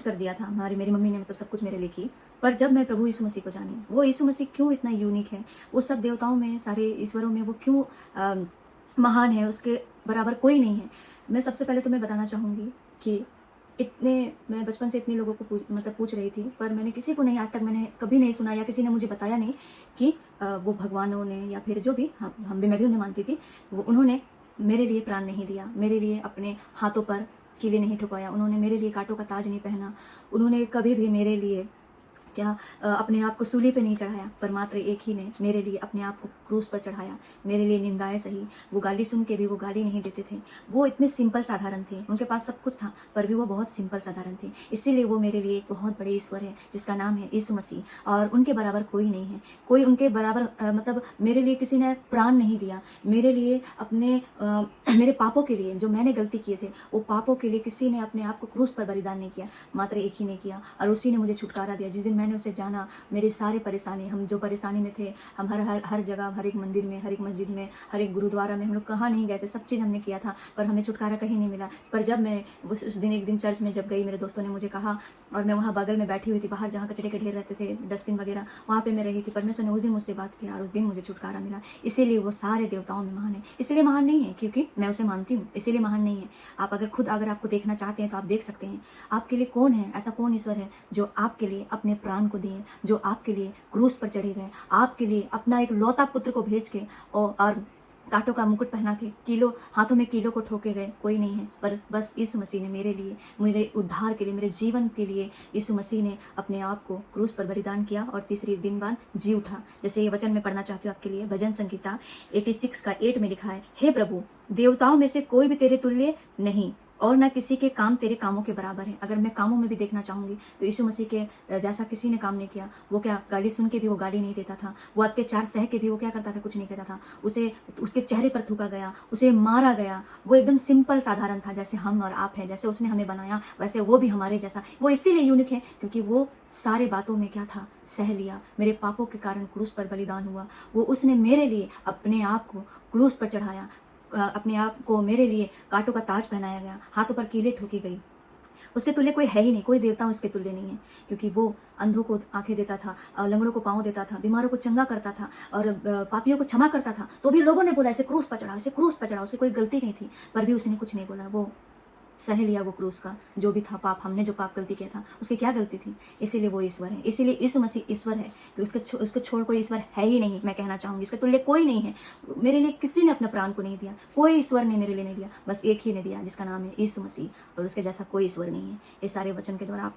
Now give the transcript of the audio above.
कर दिया था, मेरी मम्मी ने मतलब सब कुछ मेरे लिए की। पर जब मैं प्रभु यीशु मसीह को जानी, वो यीशु मसीह क्यों इतना यूनिक है, वो सब देवताओं में, सारे ईश्वरों में वो क्यों महान है, उसके बराबर कोई नहीं है। मैं सबसे पहले तो मैं बताना चाहूँगी कि मैं बचपन से इतने लोगों को पूछ रही थी, पर मैंने किसी को नहीं, आज तक मैंने कभी नहीं सुना या किसी ने मुझे बताया नहीं कि वो भगवानों ने या फिर जो भी मैं भी उन्हें मानती थी, वो उन्होंने मेरे लिए प्राण नहीं दिया, मेरे लिए अपने हाथों पर कीले नहीं ठुकाया, उन्होंने मेरे लिए कांटों का ताज नहीं पहना, उन्होंने कभी भी मेरे लिए अपने आप को सूली पे नहीं चढ़ाया, पर मात्र एक ही ने मेरे लिए अपने आप को क्रूस पर चढ़ाया। मेरे लिए निंदाएं सही, वो गाली सुन के भी वो गाली नहीं देते थे। वो इतने सिंपल साधारण थे, उनके पास सब कुछ था, पर भी वो बहुत सिंपल साधारण थे। इसीलिए वो मेरे लिए एक बहुत बड़े ईश्वर है, जिसका नाम है यीशु मसीह, और उनके बराबर कोई नहीं है। कोई उनके बराबर मतलब मेरे लिए किसी ने प्राण नहीं दिया, मेरे लिए अपने मेरे पापों के लिए, जो मैंने गलती किए थे, वो पापों के लिए किसी ने अपने आप को क्रूस पर बलिदान नहीं किया, मात्र एक ही ने किया, और उसी ने मुझे छुटकारा दिया। जिस दिन मैंने उसे जाना, मेरी सारे परेशानी, हम जो परेशानी में थे, हम हर जगह, हर एक मंदिर में, हर एक मस्जिद में, हर एक गुरुद्वारा में, हम लोग कहाँ नहीं गए थे, सब चीज़ हमने किया था, पर हमें छुटकारा कहीं नहीं मिला। पर जब मैं उस दिन एक दिन चर्च में जब गई, मेरे दोस्तों ने मुझे कहा, और मैं वहाँ बगल में बैठी हुई थी, बाहर जहाँ कचरे के ढेर रहते थे, डस्टबिन वगैरह, वहाँ पे मैं रही थी। परमेश्वर ने उस दिन मुझसे बात किया और उस दिन मुझे छुटकारा मिला। इसीलिए वो सारे देवताओं में महान है। इसलिए महान नहीं है क्योंकि मैं उसे मानती हूँ, इसीलिए महान नहीं है। आप अगर आपको देखना चाहते हैं तो आप देख सकते हैं, आपके लिए कौन है, ऐसा कौन ईश्वर है जो आपके लिए अपने प्राण को दिए, जो आपके लिए क्रूस पर चढ़े गए, आपके लिए अपना एक लौता पुत्र को भेज के और कांटों का मुकुट पहना के हाथों में कीलों को ठोके गए, कोई नहीं है। पर बस यीशु मसीह ने मेरे लिए, मेरे उद्धार के लिए, मेरे जीवन के लिए यीशु मसीह ने अपने आप को क्रूस पर बलिदान किया और तीसरे दिन बाद जी उठा। जैसे ये वचन मैं पढ़ना चाहती हूँ आपके लिए, भजन संगीता 86 का 8 में लिखा है, हे प्रभु, देवताओं में से कोई भी तेरे तुल्य नहीं, और न किसी के काम तेरे कामों के बराबर है। अगर मैं कामों में भी देखना चाहूंगी तो यीशु मसीह के जैसा किसी ने काम नहीं किया। वो क्या गाली सुन के भी वो गाली नहीं देता था, वो अत्याचार सह के भी वो क्या करता था, कुछ नहीं करता था। उसके चेहरे पर थूका गया, उसे मारा गया, वो एकदम सिंपल साधारण था, जैसे हम और आप हैं, जैसे उसने हमें बनाया वैसे वो भी हमारे जैसा। वो इसीलिए यूनिक है क्योंकि वो सारे बातों में क्या था, सह लिया, मेरे पापों के कारण क्रूस पर बलिदान हुआ। वो उसने मेरे लिए अपने आप को क्रूस पर चढ़ाया, अपने आप को मेरे लिए कांटों का ताज पहनाया गया, हाथों पर कीलें ठोकी गई। उसके तुल्य कोई है ही नहीं, कोई देवता उसके तुल्य नहीं है, क्योंकि वो अंधों को आंखें देता था, लंगड़ों को पांव देता था, बीमारों को चंगा करता था और पापियों को क्षमा करता था। तो भी लोगों ने बोला इसे क्रूस पर चढ़ाओ, इसे क्रूस पर चढ़ाओ। उसे कोई गलती नहीं थी, पर भी उसने कुछ नहीं बोला। वो सह लिया वो क्रूस का जो भी था पाप, हमने जो पाप गलती किया था, उसकी क्या गलती थी। इसीलिए वो ईश्वर है, इसीलिए यीशु मसीह ईश्वर है कि उसके छोड़ कोई ईश्वर है ही नहीं। मैं कहना चाहूंगी इसके तुल्य कोई नहीं है। मेरे लिए किसी ने अपने प्राण को नहीं दिया, कोई ईश्वर ने मेरे लिए नहीं दिया, बस एक ही ने दिया, जिसका नाम है यीशु मसीह, और उसके जैसा कोई ईश्वर नहीं है। इस सारे वचन के द्वारा आप